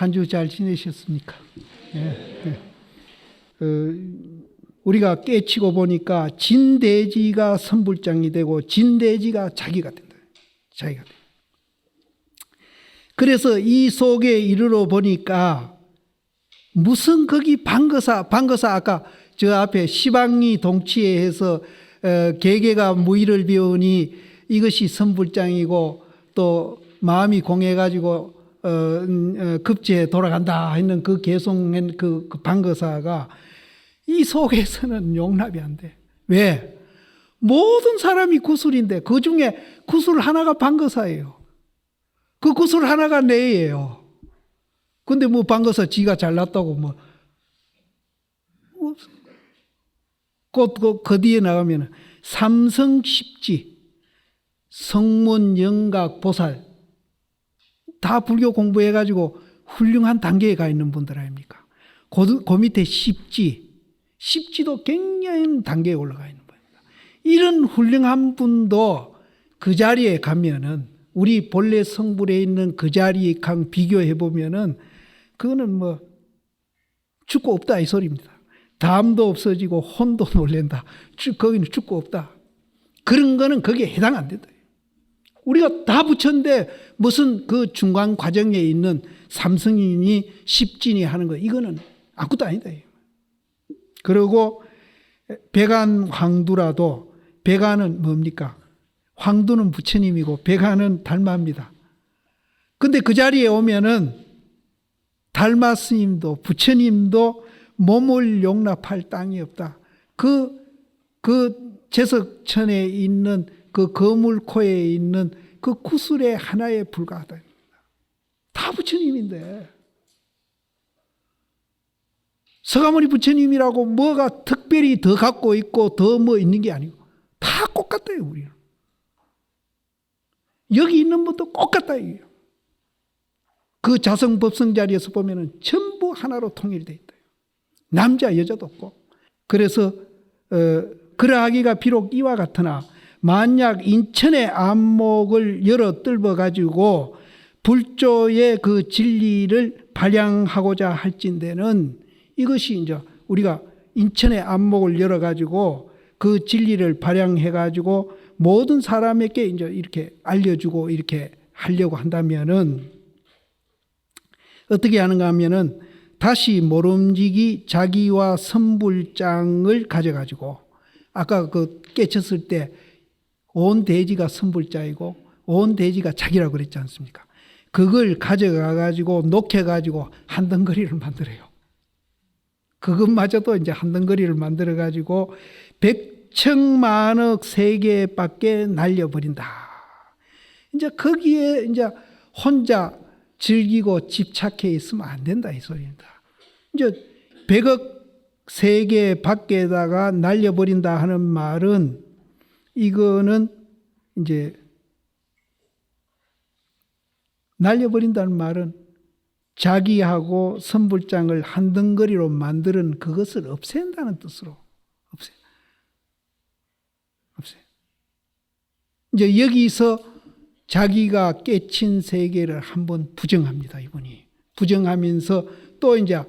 한 주 잘 지내셨습니까? 예, 예. 우리가 깨치고 보니까 진돼지가 선불장이 되고 진돼지가 자기가 된다. 자기가 된다. 그래서 이 속에 이르러 보니까 무슨 거기 방거사 아까 저 앞에 시방이 동치에 해서 개개가 무의를 비우니 이것이 선불장이고 또 마음이 공해가지고 급제에 돌아간다 했는 그 개송한 그 방거사가 이 속에서는 용납이 안 돼. 왜? 모든 사람이 구술인데 그 중에 구술 하나가 방거사예요. 그 구술 하나가 내예요. 근데 뭐 방거사 지가 잘났다고 그 뒤에 나가면 삼성십지, 성문, 영각, 보살 다 불교 공부해가지고 훌륭한 단계에 가 있는 분들 아닙니까? 그 밑에 십지도 굉장히 단계에 올라가 있는 분입니다. 이런 훌륭한 분도 그 자리에 가면은 우리 본래 성불에 있는 그 자리에 비교해 보면은 그거는 뭐 죽고 없다 이 소리입니다. 담도 없어지고 혼도 놀랜다. 거기는 죽고 없다. 그런 거는 거기에 해당 안 된다. 우리가 다 붙였는데 무슨 그 중간 과정에 있는 삼성인이 십진이 하는 거 이거는 아무것도 아니다. 그리고 백안 황두라도 백안은 뭡니까? 황두는 부처님이고 백안은 달마입니다. 근데 그 자리에 오면은 달마 스님도 부처님도 몸을 용납할 땅이 없다. 그 제석천에 있는 그 거물코에 있는 그 구슬의 하나에 불과하다. 다 부처님인데. 서가모니 부처님이라고 뭐가 특별히 더 갖고 있고 더 뭐 있는 게 아니고 다 똑같아요, 우리는. 여기 있는 분도 똑같다. 그 자성법성 자리에서 보면은 전부 하나로 통일되어 있다. 남자, 여자도 없고. 그래서, 그러하기가 비록 이와 같으나 만약 인천의 안목을 열어 뜰어 가지고 불조의 그 진리를 발扬하고자 할진대는 이것이 이제 우리가 인천의 안목을 열어 가지고 그 진리를 발扬해 가지고 모든 사람에게 이제 이렇게 알려주고 이렇게 하려고 한다면은 어떻게 하는가 하면은 다시 모름지기 자기와 선불장을 가져가지고 아까 그 깨쳤을 때 온 대지가 선불자이고 온 대지가 자기라고 그랬지 않습니까? 그걸 가져가 가지고 녹여 가지고 한 덩거리를 만들어요. 그것마저도 이제 한 덩거리를 만들어 가지고 100천만억 세계밖에 날려버린다. 이제 거기에 이제 혼자 즐기고 집착해 있으면 안 된다 이 소리입니다. 이제 100억 세계 밖에다가 날려버린다 하는 말은 이거는 이제 날려버린다는 말은 자기하고 선불장을 한 덩거리로 만드는 그것을 없앤다는 뜻으로 없애. 이제 여기서 자기가 깨친 세계를 한번 부정합니다. 이분이 부정하면서 또 이제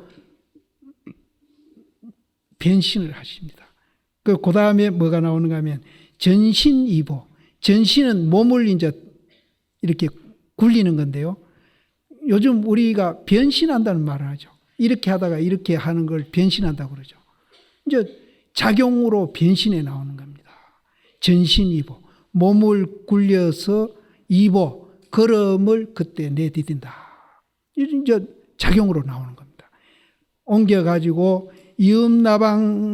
변신을 하십니다. 그 다음에 뭐가 나오는가 하면 전신이보. 전신은 몸을 이제 이렇게 굴리는 건데요. 요즘 우리가 변신한다는 말을 하죠. 이렇게 하다가 이렇게 하는 걸 변신한다고 그러죠. 이제 작용으로 변신해 나오는 겁니다. 전신이보. 몸을 굴려서 이보, 걸음을 그때 내디딘다. 이제 작용으로 나오는 겁니다. 옮겨가지고 이음나방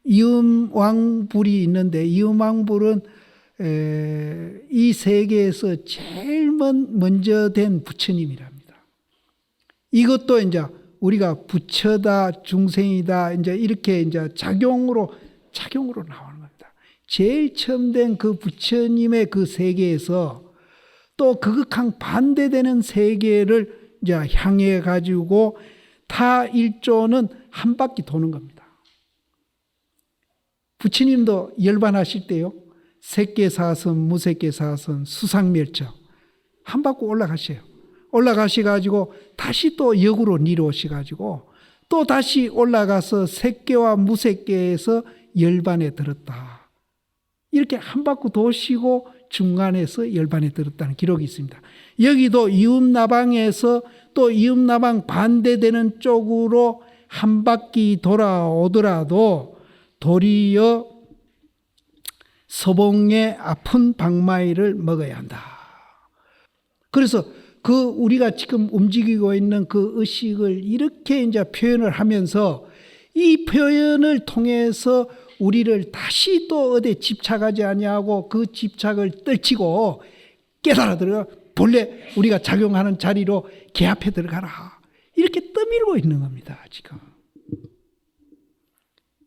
이음왕불이 있는데 이음왕불은 이 세계에서 제일 먼저 된 부처님이랍니다. 이것도 이제 우리가 부처다 중생이다 이제 이렇게 이제 작용으로 나오는 겁니다. 제일 처음 된 그 부처님의 그 세계에서 또 극악한 반대되는 세계를 이제 향해 가지고 타 일조는 한 바퀴 도는 겁니다. 부처님도 열반하실 때요. 색계사선, 무색계사선, 수상멸처 한 바퀴 올라가셔요. 올라가셔가지고 다시 또 역으로 내려오셔가지고 또 다시 올라가서 색계와 무색계에서 열반에 들었다. 이렇게 한 바퀴 도시고 중간에서 열반에 들었다는 기록이 있습니다. 여기도 이음나방에서 또 이음나방 반대되는 쪽으로 한 바퀴 돌아오더라도 도리어 서봉의 아픈 방마이를 먹어야 한다. 그래서 그 우리가 지금 움직이고 있는 그 의식을 이렇게 이제 표현을 하면서 이 표현을 통해서 우리를 다시 또 어디 집착하지 아니하고 그 집착을 떨치고 깨달아 들어가 본래 우리가 작용하는 자리로 개합해 들어가라. 이렇게 떠밀고 있는 겁니다. 지금.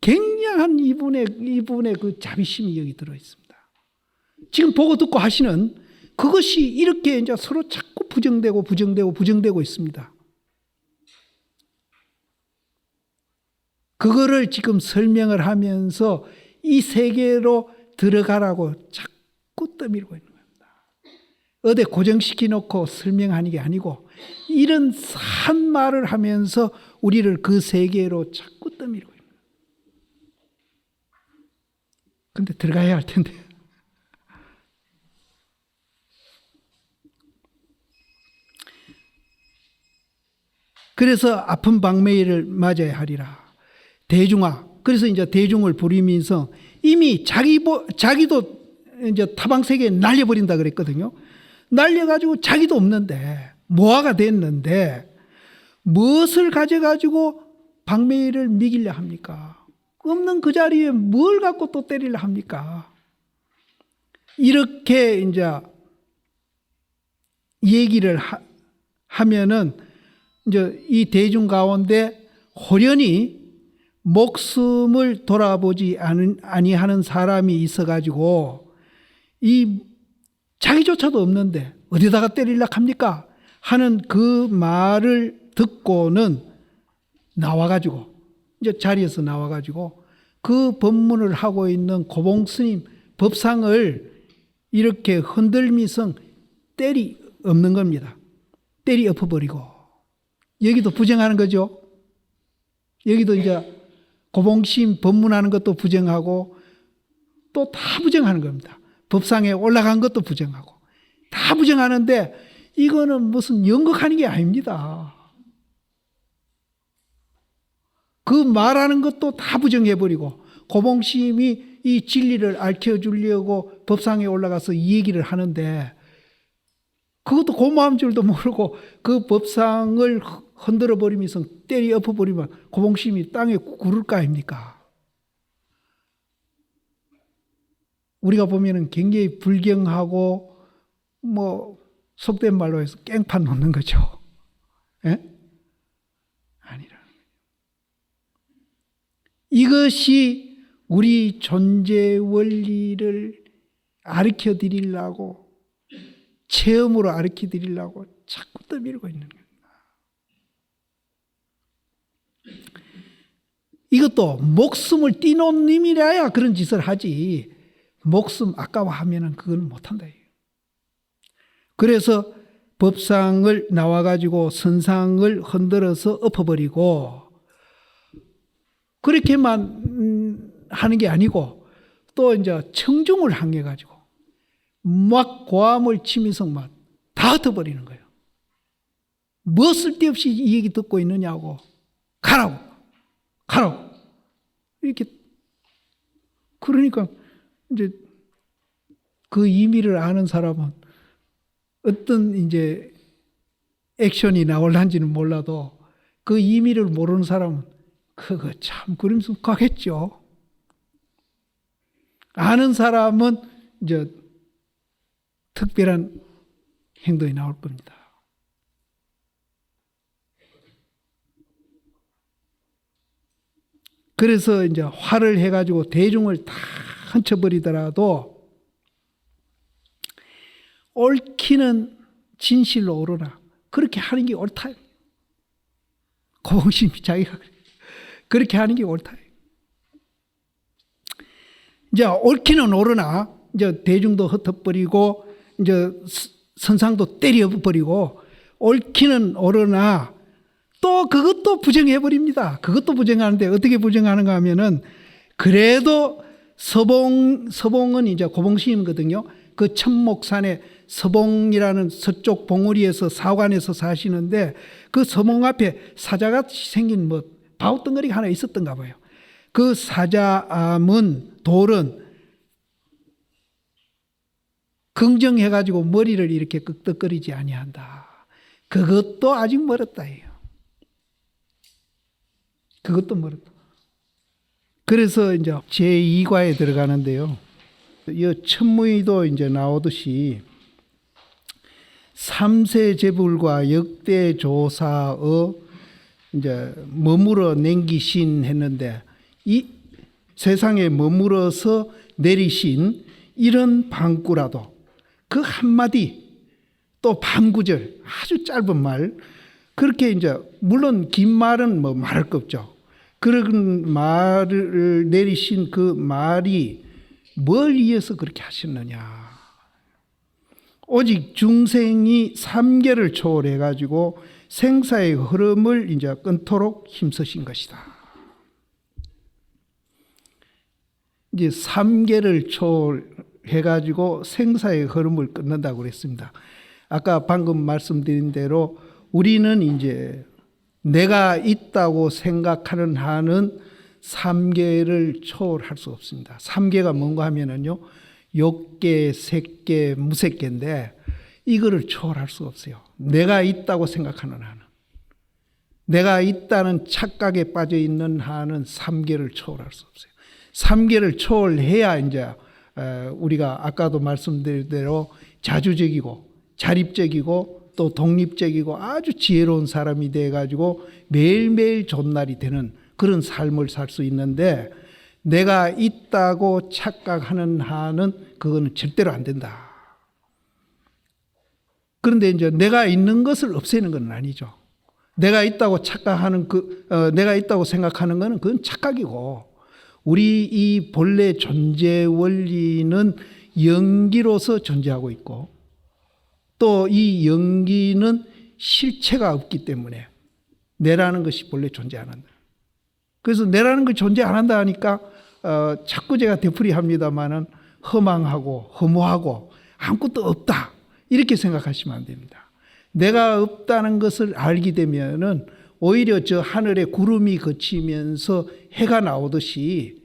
굉장한 이분의 그 자비심이 여기 들어 있습니다. 지금 보고 듣고 하시는 그것이 이렇게 이제 서로 자꾸 부정되고 있습니다. 그거를 지금 설명을 하면서 이 세계로 들어가라고 자꾸 떠밀고 있는 겁니다. 어디 고정시켜 놓고 설명하는 게 아니고 이런 산 말을 하면서 우리를 그 세계로 자꾸 떠밀고 있는 거예요. 근데 들어가야 할 텐데. 그래서 아픈 방매일을 맞아야 하리라. 대중아. 그래서 이제 대중을 부리면서 이미 자기도 이제 타방세계에 날려버린다 그랬거든요. 날려가지고 자기도 없는데, 모아가 됐는데, 무엇을 가져가지고 방매일을 미기려 합니까? 없는 그 자리에 뭘 갖고 또 때리려 합니까? 이렇게 이제 얘기를 하면은 이제 이 대중 가운데 호련히 목숨을 돌아보지 아니하는 사람이 있어가지고 이 자기조차도 없는데 어디다가 때리려고 합니까? 하는 그 말을 듣고는 나와가지고 이제 자리에서 나와가지고 그 법문을 하고 있는 고봉스님 법상을 이렇게 흔들미성 때리 엎는 겁니다. 때리 엎어버리고 여기도 부정하는 거죠. 여기도 이제 고봉심 법문하는 것도 부정하고 또 다 부정하는 겁니다. 법상에 올라간 것도 부정하고 다 부정하는데 이거는 무슨 연극하는 게 아닙니다. 그 말하는 것도 다 부정해버리고 고봉심이 이 진리를 알려주려고 법상에 올라가서 이 얘기를 하는데 그것도 고마운 줄도 모르고 그 법상을 흔들어 버리면서 때리 엎어 버리면 고봉심이 땅에 구를 거 아닙니까? 우리가 보면은 굉장히 불경하고 뭐 속된 말로 해서 깽판 놓는 거죠. 예? 아니라. 이것이 우리 존재 원리를 가르쳐 드리려고 체험으로 가르쳐 드리려고 자꾸 떠밀고 있는 거예요. 이것도 목숨을 띄놓은 님이라야 그런 짓을 하지 목숨 아까워하면은 그건 못한다. 그래서 법상을 나와가지고 선상을 흔들어서 엎어버리고 그렇게만 하는 게 아니고 또 이제 청중을 항해가지고 막 고함을 치면서 막 다 흩어버리는 거예요. 뭐 쓸데없이 이 얘기 듣고 있느냐고 가라고 이렇게 그러니까 이제 그 의미를 아는 사람은 어떤 이제 액션이 나올란지는 몰라도 그 의미를 모르는 사람은 그거 참 그러면서 가겠죠. 아는 사람은 이제 특별한 행동이 나올 겁니다. 그래서 이제 화를 해가지고 대중을 다 훔쳐버리더라도 옳기는 진실로 오르나 그렇게 하는 게 옳다. 고봉심이 자기가 그렇게 하는 게 옳다. 이제 옳기는 오르나 이제 대중도 흩어버리고 이제 선상도 때려버리고 옳기는 옳으나 또 그것도 부정해버립니다. 그것도 부정하는데 어떻게 부정하는가 하면은 그래도 서봉은 이제 고봉시인거든요. 그 천목산에 서봉이라는 서쪽 봉우리에서 사관에서 사시는데 그 서봉 앞에 사자같이 생긴 뭐 바우덩어리가 하나 있었던가 봐요. 그 사자문 돌은 긍정해가지고 머리를 이렇게 끄덕거리지 아니한다. 그것도 아직 멀었다 해요. 그것도 멀었다. 그래서 이제 제2과에 들어가는데요. 이 천무의도 이제 나오듯이 3세 제불과 역대 조사의 이제 머물어 냉기신 했는데 이 세상에 머물어서 내리신 이런 방구라도 그 한마디 또 반구절 아주 짧은 말 그렇게 이제 물론 긴 말은 뭐 말할 거 없죠. 그런 말을 내리신 그 말이 뭘 위해서 그렇게 하셨느냐. 오직 중생이 삼계를 초월해 가지고 생사의 흐름을 이제 끊도록 힘쓰신 것이다. 이제 삼계를 초월해 가지고 생사의 흐름을 끊는다고 그랬습니다. 아까 방금 말씀드린 대로 우리는 이제 내가 있다고 생각하는 한은 삼계를 초월할 수 없습니다. 삼계가 뭔가 하면은요, 욕계, 색계, 무색계인데 이거를 초월할 수 없어요. 내가 있다고 생각하는 한은. 내가 있다는 착각에 빠져 있는 한은 삼계를 초월할 수 없어요. 삼계를 초월해야 이제 우리가 아까도 말씀드린 대로 자주적이고 자립적이고 또 독립적이고 아주 지혜로운 사람이 돼가지고 매일매일 좋은 날이 되는 그런 삶을 살 수 있는데 내가 있다고 착각하는 한은 그거는 절대로 안 된다. 그런데 이제 내가 있는 것을 없애는 건 아니죠. 내가 있다고 착각하는 내가 있다고 생각하는 것은 그건 착각이고 우리 이 본래 존재 원리는 영기로서 존재하고 있고 또 이 영기는 실체가 없기 때문에 내라는 것이 본래 존재 안 한다. 그래서 내라는 것이 존재 안 한다 하니까 자꾸 제가 되풀이합니다마는 허망하고 허무하고 아무것도 없다 이렇게 생각하시면 안 됩니다. 내가 없다는 것을 알게 되면은 오히려 저 하늘에 구름이 걷히면서 해가 나오듯이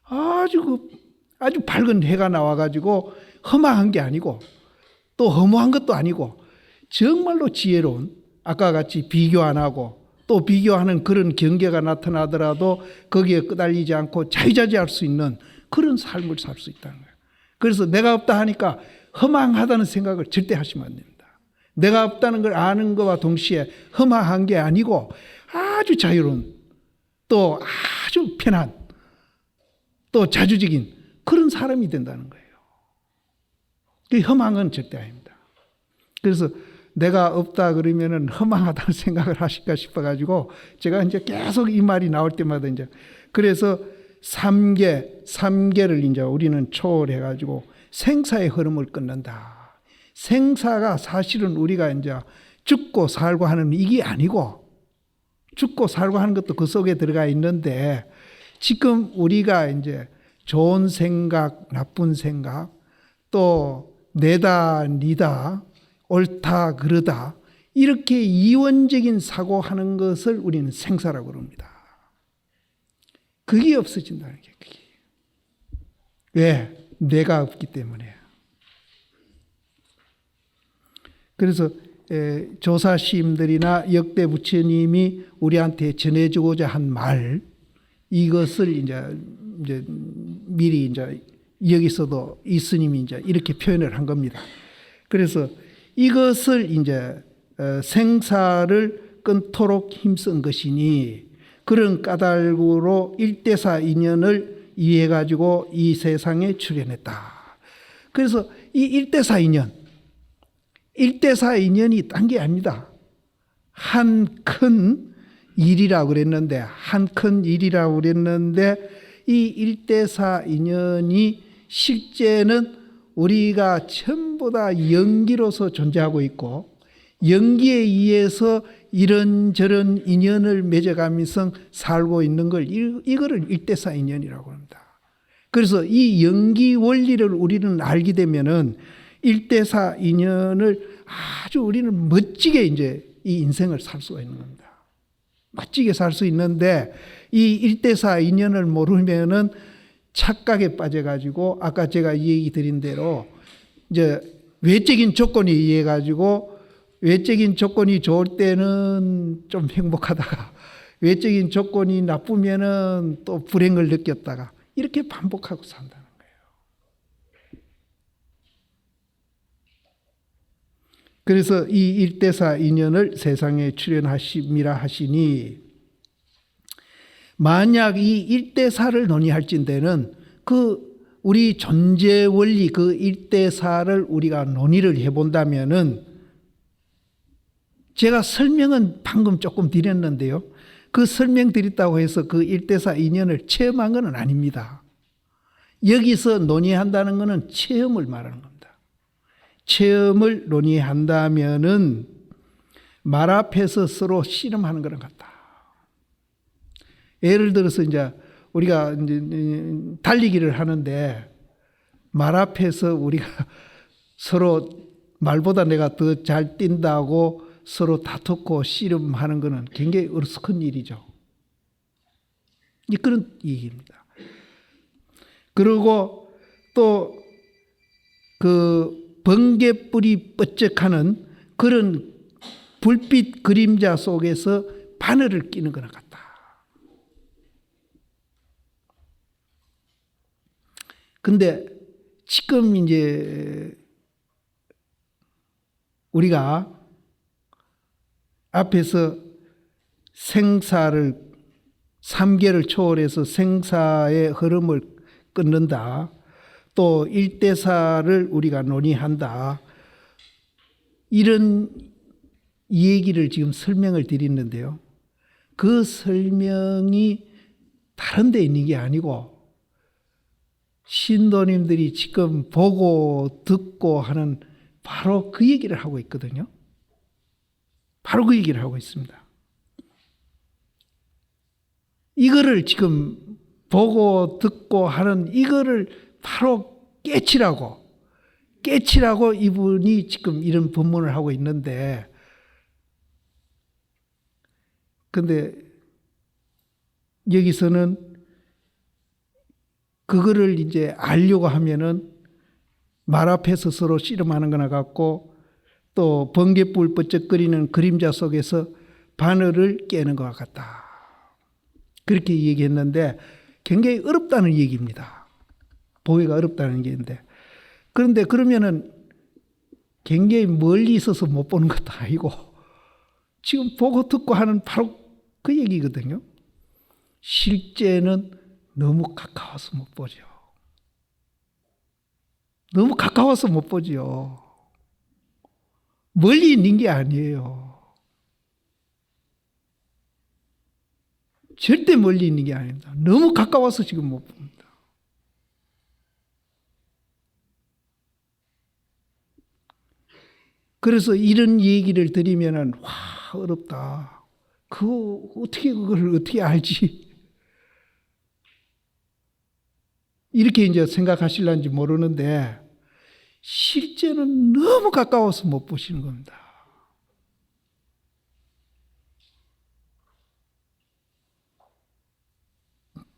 아주 밝은 해가 나와가지고 허망한 게 아니고 또 허무한 것도 아니고 정말로 지혜로운 아까 같이 비교 안 하고 또 비교하는 그런 경계가 나타나더라도 거기에 끄달리지 않고 자유자재할 수 있는 그런 삶을 살 수 있다는 거예요. 그래서 내가 없다 하니까 허망하다는 생각을 절대 하시면 안 됩니다. 내가 없다는 걸 아는 것과 동시에 허망한 게 아니고 아주 자유로운 또 아주 편한 또 자주적인 그런 사람이 된다는 거예요. 그 허망은 절대 아닙니다. 그래서 내가 없다 그러면은 허망하다는 생각을 하실까 싶어가지고 제가 이제 계속 이 말이 나올 때마다 이제 그래서 삼계를 이제 우리는 초월해가지고 생사의 흐름을 끊는다. 생사가 사실은 우리가 이제 죽고 살고 하는 이게 아니고 죽고 살고 하는 것도 그 속에 들어가 있는데 지금 우리가 이제 좋은 생각, 나쁜 생각, 또 내다, 니다, 옳다, 그르다 이렇게 이원적인 사고하는 것을 우리는 생사라고 그럽니다. 그게 없어진다는 게 그게. 왜? 내가 없기 때문에. 그래서 조사 시임들이나 역대 부처님이 우리한테 전해주고자 한 말 이것을 이제 미리 이제 여기서도 이 스님이 이제 이렇게 표현을 한 겁니다. 그래서 이것을 이제 생사를 끊도록 힘쓴 것이니 그런 까닭으로 일대사 인연을 이해해 가지고 이 세상에 출현했다. 그래서 이 일대사 인연이 딴 게 아닙니다. 한 큰 일이라고 그랬는데 이 일대사 인연이 실제는 우리가 전부 다 연기로서 존재하고 있고 연기에 의해서 이런저런 인연을 맺어가면서 살고 있는 걸 이거를 일대사 인연이라고 합니다. 그래서 이 연기 원리를 우리는 알게 되면은 일대사 인연을 아주 우리는 멋지게 이제 이 인생을 살 수가 있는 겁니다. 멋지게 살 수 있는데 이 일대사 인연을 모르면은 착각에 빠져가지고 아까 제가 얘기 드린 대로 이제 외적인 조건에 의해 가지고 외적인 조건이 좋을 때는 좀 행복하다가 외적인 조건이 나쁘면은 또 불행을 느꼈다가 이렇게 반복하고 산다는 거예요. 그래서 이 일대사 인연을 세상에 출현하심이라 하시니 만약 이 일대사를 논의할진대는 그 우리 존재 원리 그 일대사를 우리가 논의를 해본다면은 제가 설명은 방금 조금 드렸는데요. 그 설명드렸다고 해서 그 일대사 인연을 체험한 건 아닙니다. 여기서 논의한다는 것은 체험을 말하는 겁니다. 체험을 논의한다면은 말 앞에서 서로 씨름하는 거랑 같다. 예를 들어서 이제 우리가 이제 달리기를 하는데 말 앞에서 우리가 서로 말보다 내가 더 잘 뛴다고 서로 다투고 씨름하는 것은 굉장히 어리석은 일이죠. 그런 얘기입니다. 그리고 또 그 번개불이 뻗쩍하는 그런 불빛 그림자 속에서 바늘을 끼는 거나 같다. 근데 지금 이제 우리가 앞에서 생사를 3계를 초월해서 생사의 흐름을 끊는다. 또 일대사를 우리가 논의한다. 이런 얘기를 지금 설명을 드리는데요. 그 설명이 다른 데 있는 게 아니고 신도님들이 지금 보고 듣고 하는 바로 그 얘기를 하고 있거든요. 바로 그 얘기를 하고 있습니다. 이거를 지금 보고 듣고 하는 이거를 바로 깨치라고 이분이 지금 이런 법문을 하고 있는데, 근데 여기서는 그거를 이제 알려고 하면은 말 앞에서 서로 씨름하는 거나 같고 또 번개불 번쩍거리는 그림자 속에서 바늘을 깨는 것 같다. 그렇게 얘기했는데 굉장히 어렵다는 얘기입니다. 보기가 어렵다는 얘기인데, 그런데 그러면은 굉장히 멀리 있어서 못 보는 것도 아니고 지금 보고 듣고 하는 바로 그 얘기거든요. 실제는 너무 가까워서 못 보죠. 너무 가까워서 못 보죠. 멀리 있는 게 아니에요. 절대 멀리 있는 게 아닙니다. 너무 가까워서 지금 못 봅니다. 그래서 이런 얘기를 드리면은 와 어렵다. 그걸 어떻게 알지? 이렇게 이제 생각하실런지 모르는데 실제는 너무 가까워서 못 보시는 겁니다.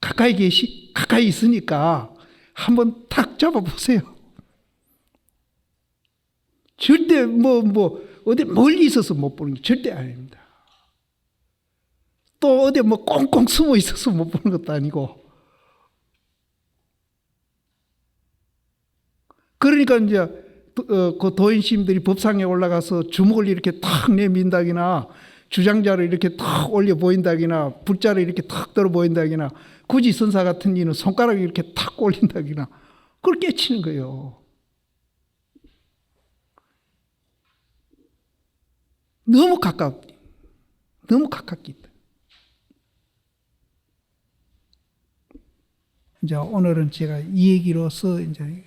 가까이 있으니까 한번 탁 잡아보세요. 절대 어디 멀리 있어서 못 보는 게 절대 아닙니다. 또 어디 꽁꽁 숨어 있어서 못 보는 것도 아니고. 그러니까 이제 그 도인심들이 법상에 올라가서 주먹을 이렇게 탁 내민다기나 주장자를 이렇게 탁 올려 보인다기나 불자를 이렇게 탁 들어 보인다기나 굳이 선사 같은 이는 손가락을 이렇게 탁 올린다기나 그걸 깨치는 거예요. 너무 가깝기 때문에. 이제 오늘은 제가 이 얘기로서 이제